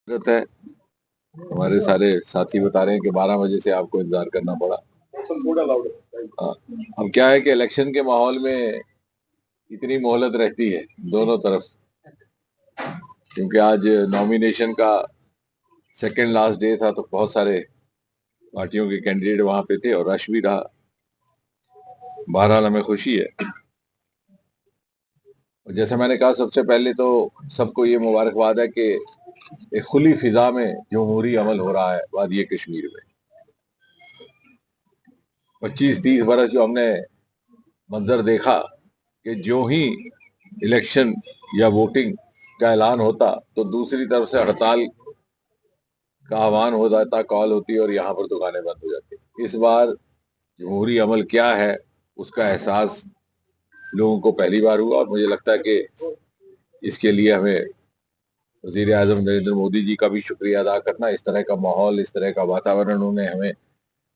जरूरत है। हमारे सारे साथी बता रहे हैं कि 12 बजे से आपको इंतजार करना पड़ा। हाँ, अब क्या है कि इलेक्शन के माहौल में इतनी मोहलत रहती है दोनों तरफ, क्योंकि आज नॉमिनेशन का सेकेंड लास्ट डे था, तो बहुत सारे पार्टियों के कैंडिडेट वहां पे थे और रश भी रहा। बहरहाल हमें खुशी है। और जैसे मैंने कहा, सबसे पहले तो सबको ये मुबारकबाद है कि एक खुली फिजा में जमहूरी अमल हो रहा है वादी कश्मीर में। 25-30 बरस जो हमने मंजर देखा कि जो ही इलेक्शन या वोटिंग का ऐलान होता तो दूसरी तरफ से हड़ताल का आह्वान हो जाता, कॉल होती और यहाँ पर दुकानें बंद हो जाती। इस बार जमहूरी अमल क्या है उसका एहसास लोगों को पहली बार हुआ, और मुझे लगता है कि इसके लिए हमें वजीर आजम नरेंद्र मोदी जी का भी शुक्रिया अदा करना। इस तरह का माहौल, इस तरह का वातावरण उन्होंने हमें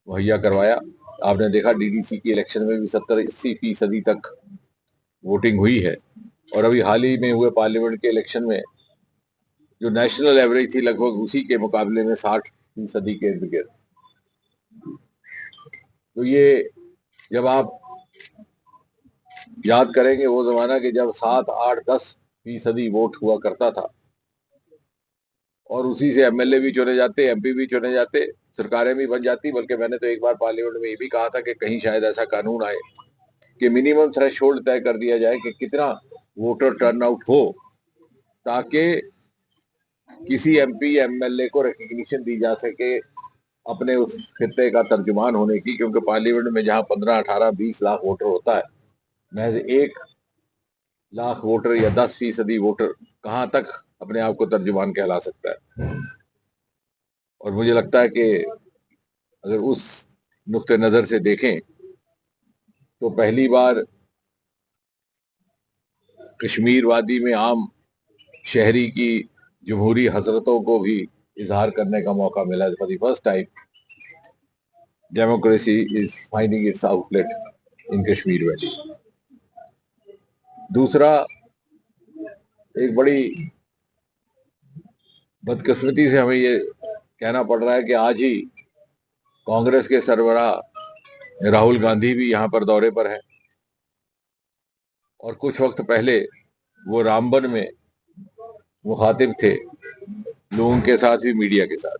मुहैया करवाया। आपने देखा डीडीसी की इलेक्शन में भी 70-80% तक वोटिंग हुई है, और अभी हाल ही में हुए पार्लियामेंट के इलेक्शन में जो नेशनल एवरेज थी लगभग उसी के मुकाबले में 60% के इर्द गिर्द। तो ये जब आप याद करेंगे वो जमाना कि जब 7, 8, 10% वोट हुआ करता था, और उसी से एमएलए भी चुने जाते, एमपी भी चुने जाते, सरकारें भी बन जाती। बल्कि मैंने तो एक बार पार्लियामेंट में ये भी कहा था कि कहीं शायद ऐसा कानून आए कि मिनिमम थ्रेशोल्ड तय कर दिया जाए कि कितना वोटर टर्नआउट हो, ताकि किसी एमपी या एमएलए को रिकग्निशन दी जा सके अपने उस खित्ते का तर्जुमान होने की। क्योंकि पार्लियामेंट में जहां 15, 18, 20 लाख वोटर होता है, महज 1 लाख वोटर या 10% वोटर कहां तक अपने आप को तर्जुमान कहला सकता है। और मुझे लगता है कि अगर उस नुक्ते नजर से देखें तो पहली बार कश्मीर वादी में आम शहरी की जमहूरी हसरतों को भी इजहार करने का मौका मिला। For the first time democracy is finding it's outlet in Kashmir valley. दूसरा, एक बड़ी बदकिस्मती से हमें ये कहना पड़ रहा है कि आज ही कांग्रेस के सरबराह राहुल गांधी भी यहाँ पर दौरे पर है, और कुछ वक्त पहले वो रामबन में मुखातिब थे लोगों के साथ भी, मीडिया के साथ।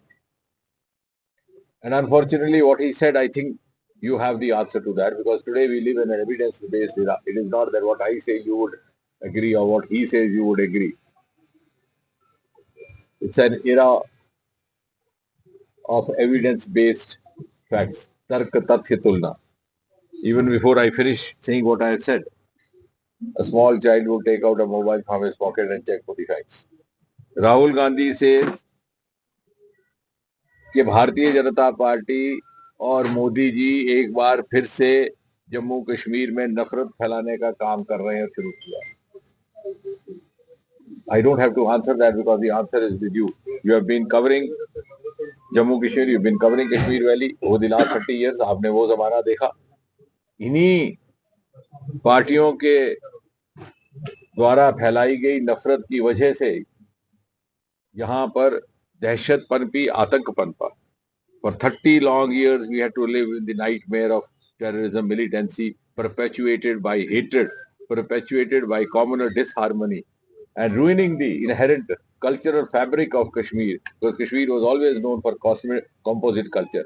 And unfortunately, what he said, I think you have the answer to that, because today we live in an evidence-based era. It is not that what I say you would agree or what he says you would agree. It's an era of evidence-based facts. Tark tathya tulna. Even before I finish saying what I have said, a small child will take out a mobile from his pocket and check for the facts. Rahul Gandhi says कि Bharatiya Janata party और मोदी जी एक बार फिर से जम्मू कश्मीर में नफरत फैलाने का काम कर रहे हैं, शुरू किया। I don't have to answer that because the answer is with you. You have been covering Jammu Kashmir, you've been covering Kashmir valley over the last 30 years. आपने वो जमाना देखा। इन्हीं पार्टियों के द्वारा फैलाई गई नफरत की वजह से यहाँ पर दहशत पनपी, आतंक पनपा। For 30 long years, we had to live in the nightmare of terrorism, militancy, perpetuated by hatred, perpetuated by communal disharmony, and ruining the inherent cultural fabric of Kashmir, because Kashmir was always known for composite culture.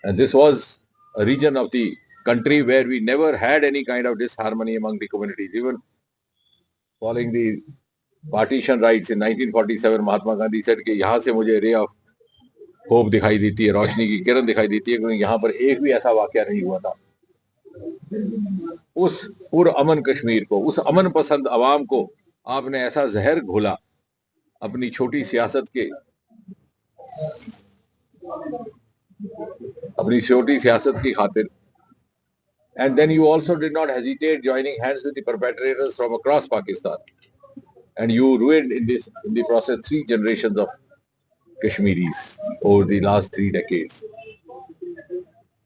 And this was a region of the country where we never had any kind of disharmony among the communities. Even following the partition rights in 1947, Mahatma Gandhi said कि यहाँ से मुझे ray of hope दिखाई देती है, रोशनी की किरण दिखाई देती है, क्योंकि यहाँ पर एक भी ऐसा वाकया नहीं हुआ था। उस पुरअमन कश्मीर को, उस अमन पसंद अवाम को आपने ऐसा जहर घोला अपनी छोटी सियासत के, अपनी छोटी सियासत की खातिर। And then you also did not hesitate joining hands with the perpetrators from across Pakistan, and you ruined in the process 3 generations of Kashmiris over the last 3 decades.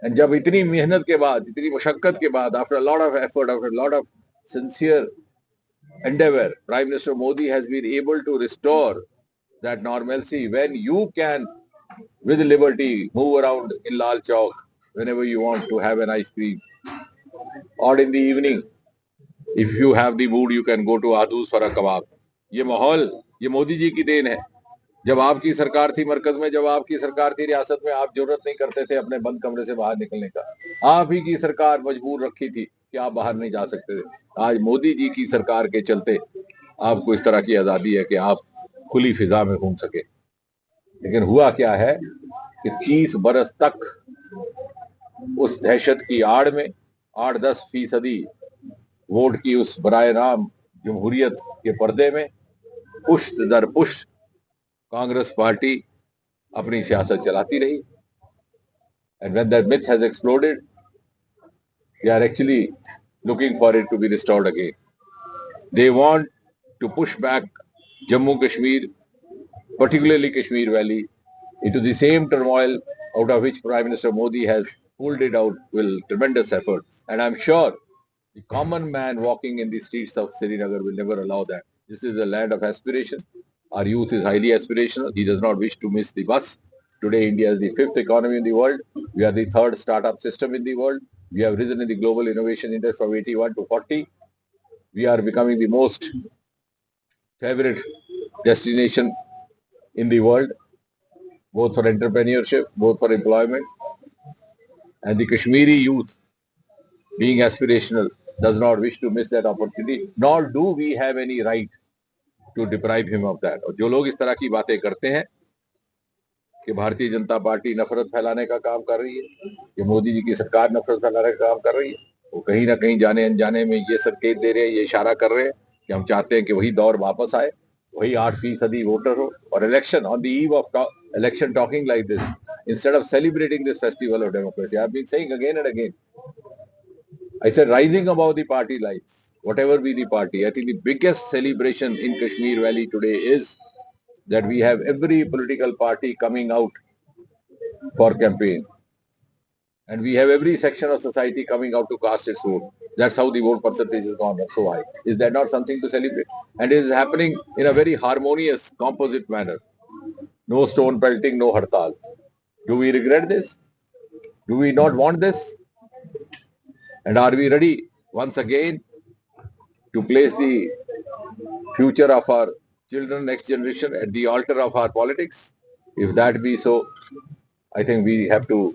And जब इतनी मेहनत के बाद, इतनी मुशक्कत के बाद, after a lot of effort, after a lot of sincere endeavor, Prime Minister Modi has been able to restore that normalcy when you can, with liberty, move around in Lal Chowk whenever you want to have an ice cream, or in the evening, if you have the mood, you can go to Adus for a kebab. ये माहौल ये मोदी जी की then है। जब आपकी सरकार थी मरकज में, जब आपकी सरकार थी रियासत में, आप जरूरत नहीं करते थे अपने बंद कमरे से बाहर निकलने का। आप ही की सरकार मजबूर रखी थी कि आप बाहर नहीं जा सकते थे। आज मोदी जी की सरकार के चलते आपको इस तरह की आजादी है कि आप खुली फिजा में घूम सके। लेकिन हुआ क्या है कि 30 बरस तक उस दहशत की आड़ में 8-10% वोट की उस बराए राम जमहूरियत के पर्दे में पुश्त दर पुश्त कांग्रेस पार्टी अपनी सियासत चलाती रही। And when that myth has exploded, they are actually looking for it to be restored again. They want to push back Jammu Kashmir, particularly Kashmir Valley, into the same turmoil out of which Prime Minister Modi has pulled it out with tremendous effort. And I'm sure the common man walking in the streets of Srinagar will never allow that. This is a land of aspiration. Our youth is highly aspirational. He does not wish to miss the bus. Today, India is the 5th economy in the world. We are the 3rd startup system in the world. We have risen in the global innovation index from 81 to 40. We are becoming the most favorite destination in the world, both for entrepreneurship, both for employment. And the Kashmiri youth, being aspirational, does not wish to miss that opportunity, nor do we have any right to deprive him of that. और जो लोग इस तरह की बातें करते हैं कि भारतीय जनता पार्टी नफरत फैलाने का काम कर रही है, कि मोदी जी की सरकार नफरत फैलाने का काम कर रही है, वो कहीं ना कहीं जाने अनजाने में ये संकेत दे रहे हैं, ये इशारा कर रहे हैं कि हम चाहते हैं कि वही दौर वापस आए, वही 8% वोटर हो। और election on the eve of election talking like this instead of celebrating this festival of democracy. I've been saying again and again, I said rising above the party lines, whatever be the party. I think the biggest celebration in Kashmir Valley today is that we have every political party coming out for campaign. And we have every section of society coming out to cast its vote. That's how the vote percentage has gone up so high. Is that not something to celebrate? And it is happening in a very harmonious, composite manner. No stone pelting, no hartal. Do we regret this? Do we not want this? And are we ready once again to place the future of our children, next generation, at the altar of our politics? If that be so, I think we have to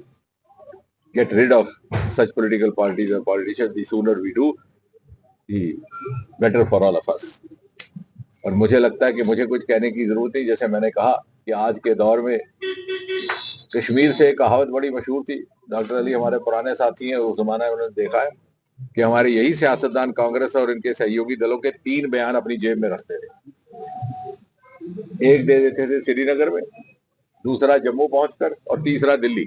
get rid of such political parties and politicians. The sooner we do, the better for all of us. और मुझे लगता है कि मुझे कुछ कहने की जरूरत नहीं। जैसे मैंने कहा कि आज के दौर में कश्मीर से एक कहावत बड़ी मशहूर थी, डॉक्टर अली हमारे पुराने साथी हैं, उस जमाने में उन्होंने देखा है कि हमारे यही सियासतदान कांग्रेस और इनके सहयोगी दलों के 3 बयान अपनी जेब में रखते थे। एक दे देते थे श्रीनगर में, दूसरा जम्मू पहुंचकर, और तीसरा दिल्ली।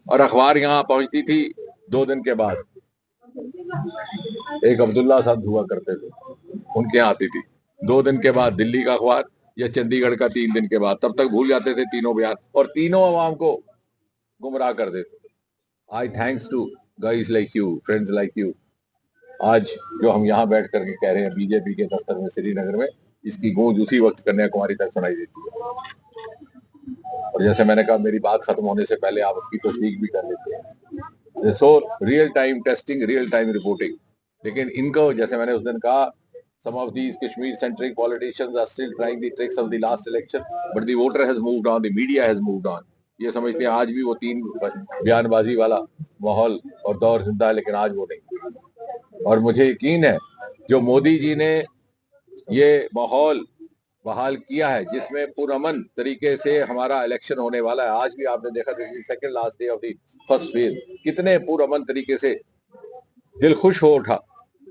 और अखबार यहाँ पहुंचती थी 2 दिन के बाद। एक अब्दुल्ला साहब हुआ करते थे, उनके यहाँ आती थी 2 दिन के बाद दिल्ली का अखबार, या चंडीगढ़ का 3 दिन के बाद। तब तक भूल जाते थे तीनों बयान और तीनों अवाम को गुमराह कर देते थे। I thanks to guys like you, friends like you, आज जो हम यहाँ बैठ करके कह रहे हैं बीजेपी के दफ्तर में श्रीनगर में, इसकी गूंज उसी वक्त कन्याकुमारी तक सुनाई देती है। और जैसे मैंने कहा, मेरी बात खत्म होने से पहले आप उसकी तस्दीक भी कर लेते हैं। So real time testing, real time reporting. लेकिन इनको, जैसे मैंने उस दिन कहा, some of these Kashmir centric politicians are still trying the tricks of the last election, but the voter has moved on, the media has moved on. ये समझते हैं आज भी वो 3 बयानबाजी वाला माहौल और दौर जिंदा है, लेकिन आज वो नहीं। और मुझे यकीन है जो मोदी जी ने ये माहौल बहाल किया है, जिसमें पुरअमन तरीके से हमारा इलेक्शन होने वाला है। आज भी आपने देखा, this is second last day of the first phase, कितने पुरअमन तरीके से दिल खुश हो उठा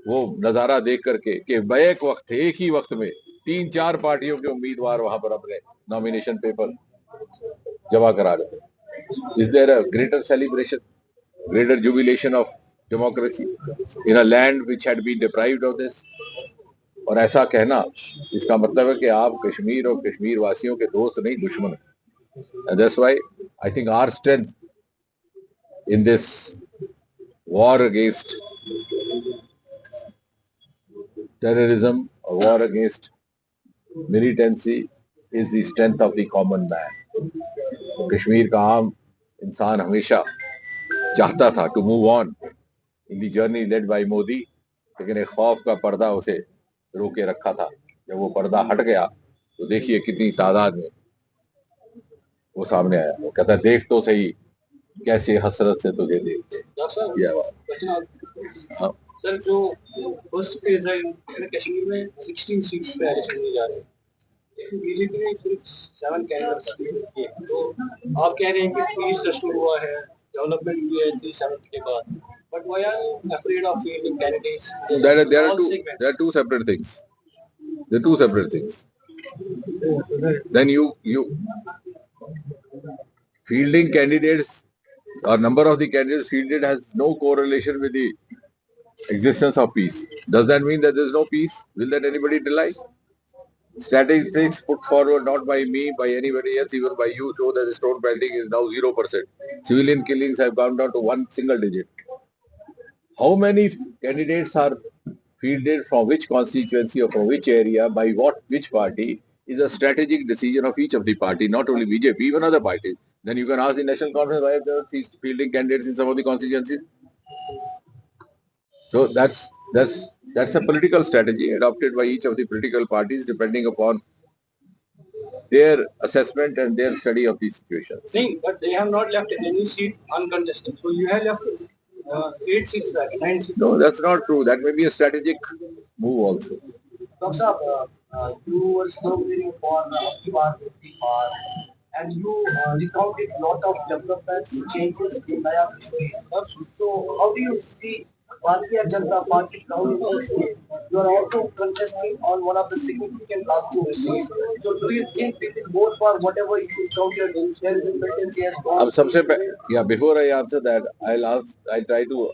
वो नजारा देख करके कि बैक वक्त, एक ही वक्त में 3-4 पार्टियों के उम्मीदवार वहां पर अपने नॉमिनेशन पेपर जमा करा रहे थे। Is there a greater celebration, greater jubilation of democracy in a land which had been deprived of this? और ऐसा कहना, इसका मतलब है कि आप कश्मीर और कश्मीर वासियों के दोस्त नहीं, दुश्मन है। That's why I think our strength in this war against terrorism, a war against militancy, is the strength of the common man. Kashmir का आम इंसान हमेशा चाहता था to move on in the journey led by Modi, लेकिन एक खौफ का पर्दा उसे रोके रखा था. जब वो पर्दा हट गया तो देखिए कितनी तादाद में वो सामने आया. वो कहता है देख तो सही कैसे हसरत से तुझे देखते. ये बात. सर जो फर्स्ट फेज है कश्मीर में 16 सीट्स पे इलेक्शन में जा रहे हैं, बीजेपी ने सिर्फ 7 कैंडिडेट्स किए, तो आप कह रहे हैं कि पीस रस्टोर हुआ है, डेवलपमेंट हुई है 3/7 के बाद, but why are you afraid of fielding candidates? There are two separate things. They're two separate things. Then you fielding candidates or number of the candidates fielded has no correlation with the existence of peace. Does that mean that there's no peace? Will that anybody deny? Statistics put forward not by me, by anybody else, even by you, show that the stone pelting is now 0%. Civilian killings have gone down to one single digit. How many candidates are fielded from which constituency or from which area, by which party, is a strategic decision of each of the party, not only BJP, even other parties. Then you can ask the National Conference why they are fielding candidates in some of the constituencies. So that's a political strategy adopted by each of the political parties depending upon their assessment and their study of the situation. But they have not left any seat uncontested. So you have left 8 seats back, 9 seats. No, that's not true. That may be a strategic move also. Dr. You were sloganeering for Akbar 50 Par, and you recounted a lot of developments, changes in Naya Kashmir. So how do you see Bharatiya Janata Party down in Kashmir? You are also contesting on one of the significant Rajya seats. So do you think we will vote for whatever you counted terrorism militancy has gone? Before I answer that, I'll try to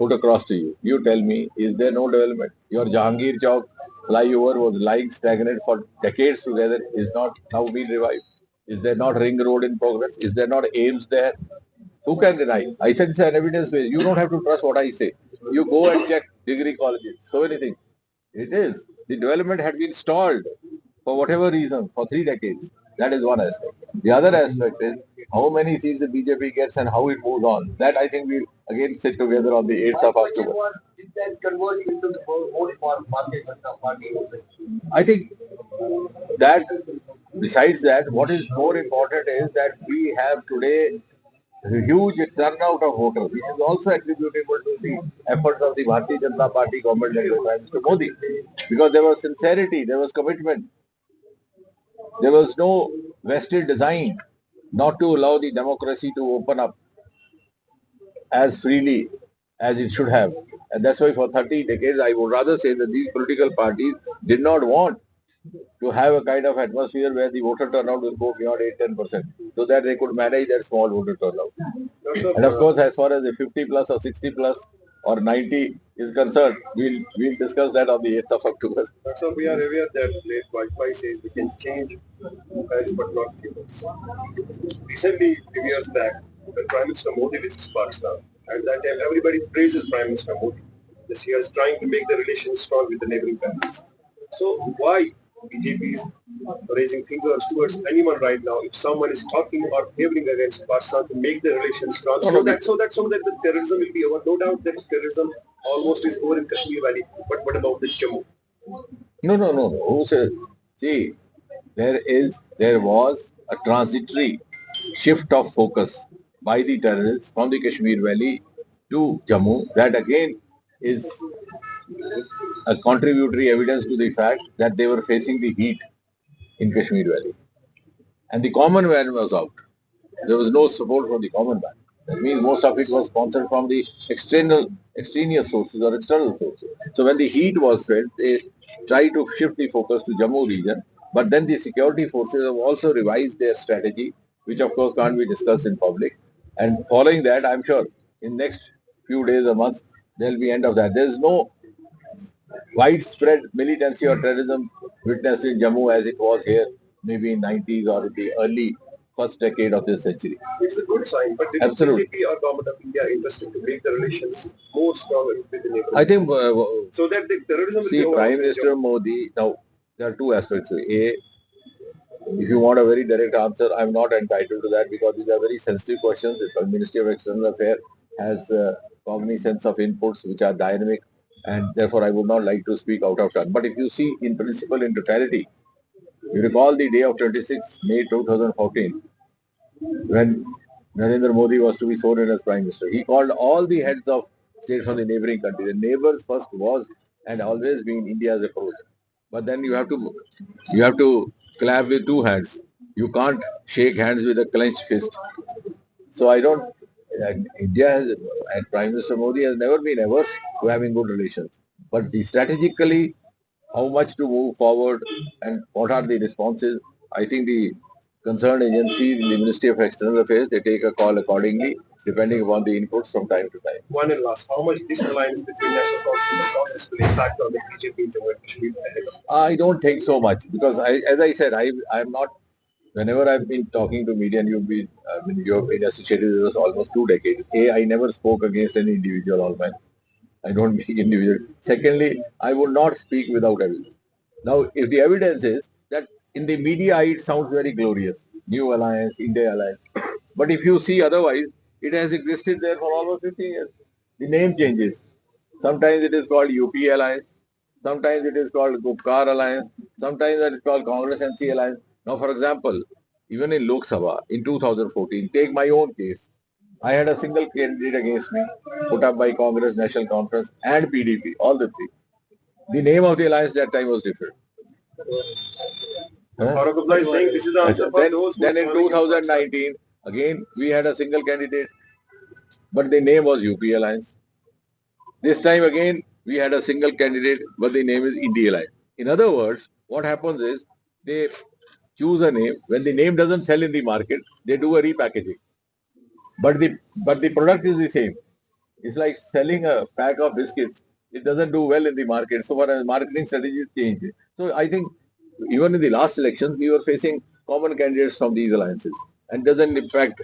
put across to you. You tell me, is there no development? Your Jahangir Chowk flyover was lying stagnant for decades together, is not now being revived. Is there not ring road in progress? Is there not aims there? Who can deny? I said it's an evidence base. You don't have to trust what I say. You go and check degree colleges. So many things. It is. The development had been stalled for whatever reason for 3 decades. That is one aspect. The other aspect is how many seats the BJP gets and how it moves on. That I think we'll again sit together on the 8th of October. Did that convert into the vote for Bharatiya Janata Party? I think that besides that, what is more important is that we have today a huge turnout of voters, which is also attributable to the efforts of the Bharatiya Janata Party government led by Mr. Modi. Because there was sincerity, there was commitment, there was no vested design not to allow the democracy to open up as freely as it should have. And that's why for 30 decades, I would rather say that these political parties did not want to have a kind of atmosphere where the voter turnout will go beyond 8-10%, so that they could manage that small voter turnout. And of course, as far as the 50 plus or 60 plus or 90 is concerned, we'll discuss that on the 8th of October. So we are aware that late Wi-Fi says we can change guys but not humans. Recently, few years back, the Prime Minister Modi visits Pakistan, and that time everybody praises Prime Minister Modi. This he is trying to make the relations strong with the neighboring countries. So why BJP is raising fingers towards anyone right now if someone is talking or favoring against Pakistan to make the relations strong, so that the terrorism will be over. No doubt that terrorism almost is over in Kashmir Valley, but what about the Jammu? No. Who says? See, there was a transitory shift of focus by the terrorists from the Kashmir Valley to Jammu. That again is a contributory evidence to the fact that they were facing the heat in Kashmir Valley. And the common man was out. There was no support from the common man. That means most of it was sponsored from the extraneous sources or external sources. So when the heat was felt, they tried to shift the focus to Jammu region. But then the security forces have also revised their strategy, which of course can't be discussed in public. And following that, I'm sure in next few days or months, there'll be end of that. There's no widespread militancy or terrorism witnessed in Jammu as it was here maybe in 90s or the early first decade of this century. It's a good sign, but did BJP or government of India interested to make the relations more stronger with the neighbours? I think so that the terrorism will see be over. Prime Minister Modi, now there are two aspects. A, If you want a very direct answer, I'm not entitled to that because these are very sensitive questions. The Ministry of External Affairs has cognizance of inputs which are dynamic, and therefore I would not like to speak out of turn. But if you see in principle, in totality, you recall the day of 26 May 2014, when Narendra Modi was to be sworn in as Prime Minister. He called all the heads of states from the neighboring countries. The neighbors first was and always been India's approach. But then you have to clap with two hands. You can't shake hands with a clenched fist. So I don't. India has, and Prime Minister Modi has never been averse to having good relations. But strategically, how much to move forward and what are the responses, I think the concerned agency in the Ministry of External Affairs, they take a call accordingly, depending upon the inputs from time to time. One and last, how much this alliance between National Congress and Congress will impact on the BJP in Jammu and Kashmir ahead of? I don't think so much because, as I said, I'm not. Whenever I've been talking to media, and you've been associated with us almost 2 decades. I never spoke against any individual or man. I don't make individual. Secondly, I would not speak without evidence. Now, if the evidence is that in the media it sounds very glorious, new alliance, India alliance, but if you see otherwise, it has existed there for almost 15 years. The name changes. Sometimes it is called UP alliance, sometimes it is called Gupkar alliance, sometimes it is called Congress NC alliance. Now, for example, even in Lok Sabha in 2014, take my own case. I had a single candidate against me, put up by Congress, National Conference, and PDP, all the three. The name of the alliance that time was different. Farooq Abdullah is saying this is the answer for those who Then in 2019, again we had a single candidate, but the name was UP Alliance. This time again we had a single candidate, but the name is India Alliance. In other words, what happens is they choose a name. When the name doesn't sell in the market, they do a repackaging. But the product is the same. It's like selling a pack of biscuits. It doesn't do well in the market. So far as marketing strategies change. So I think even in the last elections, we were facing common candidates from these alliances, and doesn't impact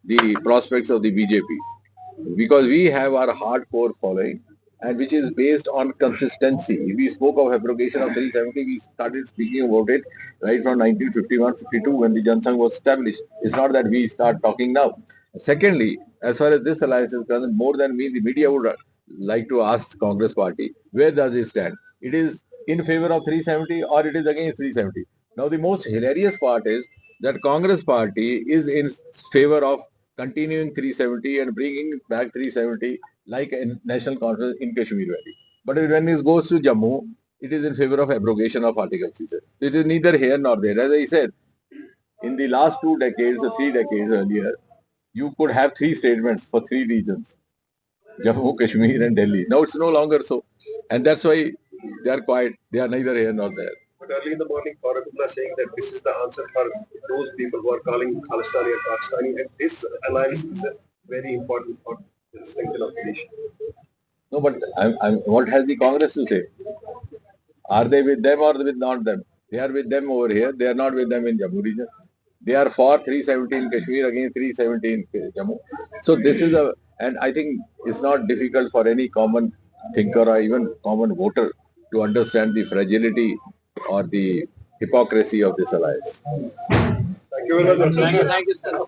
the prospects of the BJP because we have our hardcore following and which is based on consistency. We spoke of abrogation of 370, we started speaking about it right from 1951-52 when the Jansangh was established. It's not that we start talking now. Secondly, as far as this alliance is concerned, more than me, the media would like to ask Congress party, where does it stand? It is in favor of 370 or it is against 370. Now the most hilarious part is that Congress party is in favor of continuing 370 and bringing back 370 like a national conference in Kashmir Valley. But when it goes to Jammu, it is in favor of abrogation of Article 3. So it is neither here nor there. As I said, in the last 2 decades or 3 decades earlier, you could have three statements for three regions, Jammu, Kashmir and Delhi. Now it's no longer so. And that's why they are quiet. They are neither here nor there. But early in the morning, Farooq Abdullah saying that this is the answer for those people who are calling Khalistani or Pakistani, and this alliance is a very important for the strength of the nation. No, but what has the Congress to say? Are they with them or with not them? They are with them over here. They are not with them in Jammu region. They are for 370 in Kashmir against 370 in Jammu. So this is and I think it's not difficult for any common thinker or even common voter to understand the fragility or the hypocrisy of this alliance. Thank you very much. Thank you, sir.